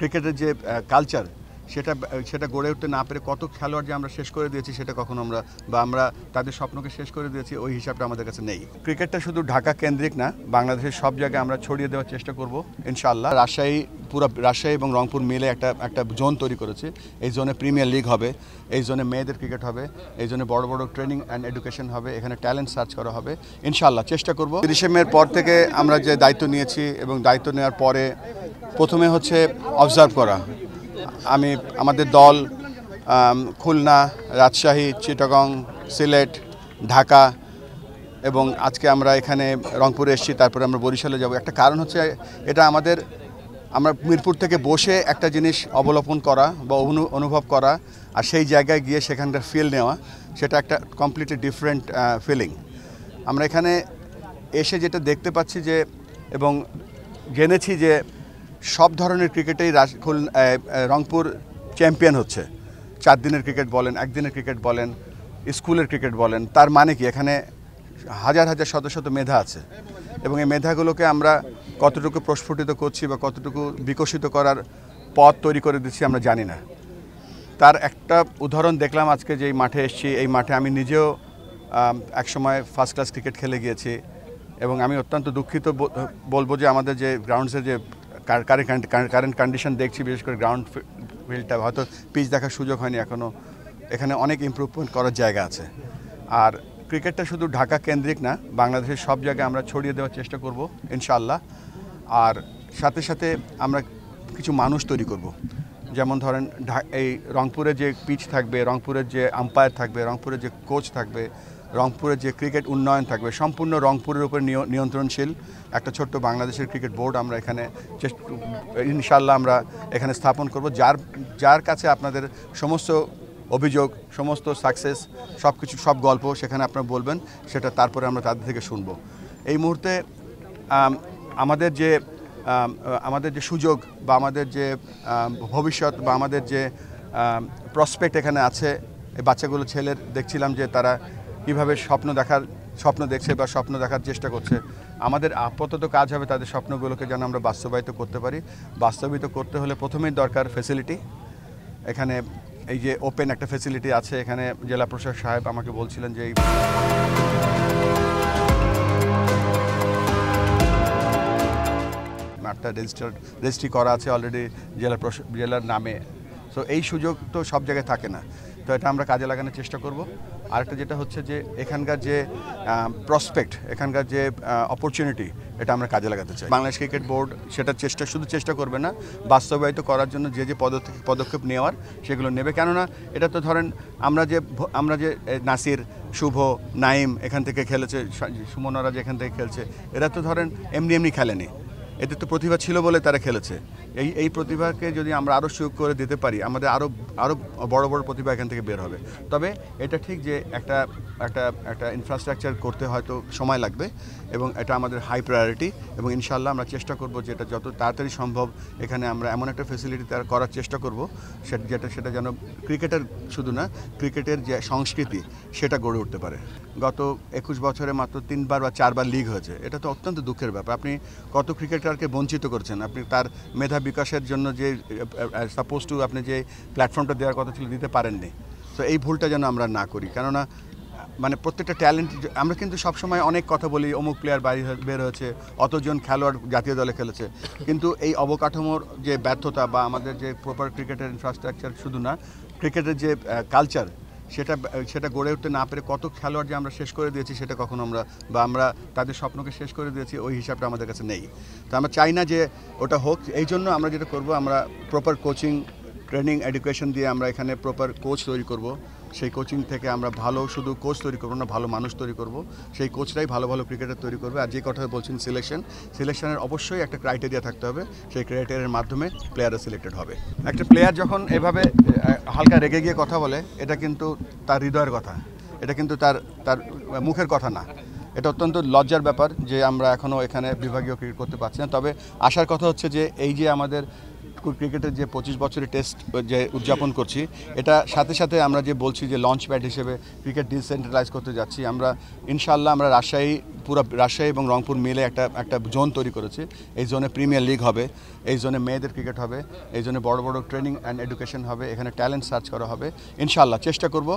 ক্রিকেটের যে কালচার সেটা গড়ে উঠতে না পেরে কত খেলোয়াড় যে আমরা শেষ করে দিয়েছি সেটা কখনো আমরা তাদের স্বপ্নকে শেষ করে দিয়েছি ওই হিসাবটা আমাদের কাছে নেই। ক্রিকেটটা শুধু ঢাকা কেন্দ্রিক না, বাংলাদেশের সব জায়গায় আমরা ছড়িয়ে দেওয়ার চেষ্টা করব ইনশাআল্লাহ। রাজশাহী এবং রংপুর মিলে একটা জোন তৈরি করেছে। এই জোনে প্রিমিয়ার লিগ হবে, এই জোনে মেয়েদের ক্রিকেট হবে, এই জোনে বড় বড় ট্রেনিং অ্যান্ড এডুকেশন হবে, এখানে ট্যালেন্ট সার্চ করা হবে ইনশাআল্লাহ। চেষ্টা করব। 30 মের পর থেকে আমরা যে দায়িত্ব নিয়েছি এবং দায়িত্ব নেওয়ার পরে প্রথমে হচ্ছে অবজার্ভ করা। আমাদের দল খুলনা, রাজশাহী, চিটাগং, সিলেট, ঢাকা এবং আজকে আমরা এখানে রংপুরে এসেছি, তারপরে আমরা বরিশালে যাব। একটা কারণ হচ্ছে এটা আমরা মিরপুর থেকে বসে একটা জিনিস অবলোকন করা বা অনুভব করা আর সেই জায়গায় গিয়ে সেখানকার ফিল নেওয়া, সেটা একটা কমপ্লিটলি ডিফারেন্ট ফিলিং। আমরা এখানে এসে যেটা দেখতে পাচ্ছি যে এবং জেনেছি যে সব ধরনের ক্রিকেটেই রংপুর চ্যাম্পিয়ন হচ্ছে। 4 দিনের ক্রিকেট বলেন, একদিনের ক্রিকেট বলেন, স্কুলের ক্রিকেট বলেন। তার মানে কি এখানে হাজার হাজার শত শত মেধা আছে এবং এই মেধাগুলোকে আমরা কতটুকু প্রস্ফুটিত করছি বা কতটুকু বিকশিত করার পথ তৈরি করে দিচ্ছি আমরা জানি না। তার একটা উদাহরণ দেখলাম আজকে যেই মাঠে এসেছি। এই মাঠে আমি নিজেও একসময় ফার্স্ট ক্লাস ক্রিকেট খেলে গিয়েছি এবং আমি অত্যন্ত দুঃখিত বলবো যে আমাদের যে গ্রাউন্ডসের যে কারেন্ট কন্ডিশন দেখছি, বিশেষ করে গ্রাউন্ড ফিল্ডটা হয়তো পিচ দেখার সুযোগ হয়নি এখনও। এখানে অনেক ইমপ্রুভমেন্ট করার জায়গা আছে। আর ক্রিকেটটা শুধু ঢাকা কেন্দ্রিক না, বাংলাদেশের সব জায়গায় আমরা ছড়িয়ে দেওয়ার চেষ্টা করব ইনশাআল্লাহ। আর সাথে সাথে আমরা কিছু মানুষ তৈরি করব। যেমন ধরেন এই রংপুরে যে পিচ থাকবে, রংপুরের যে আম্পায়ার থাকবে, রংপুরের যে কোচ থাকবে, রংপুরের যে ক্রিকেট উন্নয়ন থাকবে, সম্পূর্ণ রংপুরের উপর নিয়ন্ত্রণশীল একটা ছোট্ট বাংলাদেশের ক্রিকেট বোর্ড আমরা এখানে ইনশাআল্লাহ আমরা এখানে স্থাপন করব। যার কাছে আপনাদের সমস্ত অভিযোগ, সমস্ত সাকসেস, সব গল্প সেখানে আপনারা বলবেন, সেটা তারপরে আমরা তাদের থেকে শুনব। এই মুহূর্তে আমাদের যে সুযোগ বা আমাদের যে ভবিষ্যৎ বা আমাদের যে প্রসপেক্ট এখানে আছে, এই বাচ্চাগুলো দেখছিলাম যে তারা কীভাবে স্বপ্ন দেখছে বা স্বপ্ন দেখার চেষ্টা করছে। আমাদের আপাতত কাজ হবে তাদের স্বপ্নগুলোকে যেন আমরা বাস্তবায়িত করতে পারি। বাস্তবায়িত করতে হলে প্রথমেই দরকার ফ্যাসিলিটি। এখানে এই যে ওপেন একটা ফ্যাসিলিটি আছে, এখানে জেলা প্রশাসক সাহেব আমাকে বলছিলেন যে মাঠটা রেজিস্ট্রি করা আছে অলরেডি জেলার নামে। সো এই সুযোগ তো সব জায়গায় থাকে না, তো এটা আমরা কাজে লাগানোর চেষ্টা করব। আরেকটা যেটা হচ্ছে যে এখানকার যে প্রসপেক্ট, এখানকার যে অপরচুনিটি, এটা আমরা কাজে লাগাতে চাই। বাংলাদেশ ক্রিকেট বোর্ড সেটা শুধু চেষ্টা করবে না, বাস্তবায়িত করার জন্য যে পদক্ষেপ নেওয়ার সেগুলো নেবে। কেননা এটা তো ধরেন আমরা যে নাসির, শুভ, নাইম এখান থেকে খেলেছে, সুমনরা যে এখান থেকে খেলছে, এরা তো ধরেন এমনি খেলেনি। এদের তো প্রতিভা ছিল বলে তারা খেলেছে। এই প্রতিভাকে যদি আমরা আরও সুযোগ করে দিতে পারি, আমাদের আরও বড় বড় প্রতিভা এখান থেকে বের হবে। তবে এটা ঠিক যে একটা ইনফ্রাস্ট্রাকচার করতে হয়তো সময় লাগবে এবং এটা আমাদের হাই প্রায়োরিটি এবং ইনশাআল্লাহ আমরা চেষ্টা করব যে এটা যত তাড়াতাড়ি সম্ভব এখানে আমরা এমন একটা ফ্যাসিলিটি করার চেষ্টা করব সেটা যেন ক্রিকেটের শুধু না, ক্রিকেটের যে সংস্কৃতি সেটা গড়ে উঠতে পারে। গত 21 বছরে মাত্র 3বার বা 4বার লিগ হয়েছে। এটা তো অত্যন্ত দুঃখের ব্যাপার। আপনি কত ক্রিকেটারকে বঞ্চিত করছেন। আপনি তার মেধা বিকাশের জন্য যে সাপোজ টু আপনি যে প্ল্যাটফর্মটা দেওয়ার কথা ছিল দিতে পারেননি। তো এই ভুলটা যেন আমরা না করি। কেননা মানে প্রত্যেকটা ট্যালেন্ট, আমরা কিন্তু সবসময় অনেক কথা বলি, অমুক প্লেয়ার বের হয়েছে, অতজন খেলোয়াড় জাতীয় দলে খেলেছে, কিন্তু এই অবকাঠামোর যে ব্যর্থতা বা আমাদের যে প্রপার ক্রিকেটের ইনফ্রাস্ট্রাকচার শুধু না, ক্রিকেটের যে কালচার সেটা গড়ে উঠতে না পেরে কত খেলোয়াড় যে আমরা শেষ করে দিয়েছি সেটা কখনো আমরা তাদের স্বপ্নকে শেষ করে দিয়েছি ওই হিসাবটা আমাদের কাছে নেই। তো আমরা চাই না যে ওটা হোক। এই জন্য আমরা যেটা করব, আমরা প্রপার কোচিং, ট্রেনিং, এডুকেশন দিয়ে আমরা এখানে প্রপার কোচ তৈরি করব। সেই কোচিং থেকে আমরা শুধু কোচ তৈরি করবো না, ভালো মানুষ তৈরি করব। সেই কোচরাই ভালো ক্রিকেটার তৈরি করবে। আর যে কথা বলছেন সিলেকশনের অবশ্যই একটা ক্রাইটেরিয়া থাকতে হবে। সেই ক্রাইটেরিয়ার মাধ্যমে প্লেয়াররা সিলেক্টেড হবে। একটা প্লেয়ার যখন এভাবে হালকা রেগে গিয়ে কথা বলে, এটা কিন্তু তার হৃদয়ের কথা, এটা কিন্তু তার মুখের কথা না। এটা অত্যন্ত লজ্জার ব্যাপার যে আমরা এখনও এখানে বিভাগীয় ক্রিকেট করতে পারছি না। তবে আসার কথা হচ্ছে যে এই যে আমাদের ক্রিকেটের যে 25 বছরের টেস্ট যে উদযাপন করছি, এটা সাথে সাথে আমরা যে বলছি যে লঞ্চ প্যাড হিসেবে ক্রিকেট ডিসেন্ট্রালাইজ করতে যাচ্ছি। আমরা ইনশাআল্লাহ আমরা পুরো রাজশাহী এবং রংপুর মিলে একটা জোন তৈরি করেছি। এই জোনে প্রিমিয়ার লিগ হবে, এই জোনে মেয়েদের ক্রিকেট হবে, এই জোনে বড় বড় ট্রেনিং অ্যান্ড এডুকেশন হবে, এখানে ট্যালেন্ট সার্চ করা হবে। ইনশাআল্লাহ চেষ্টা করব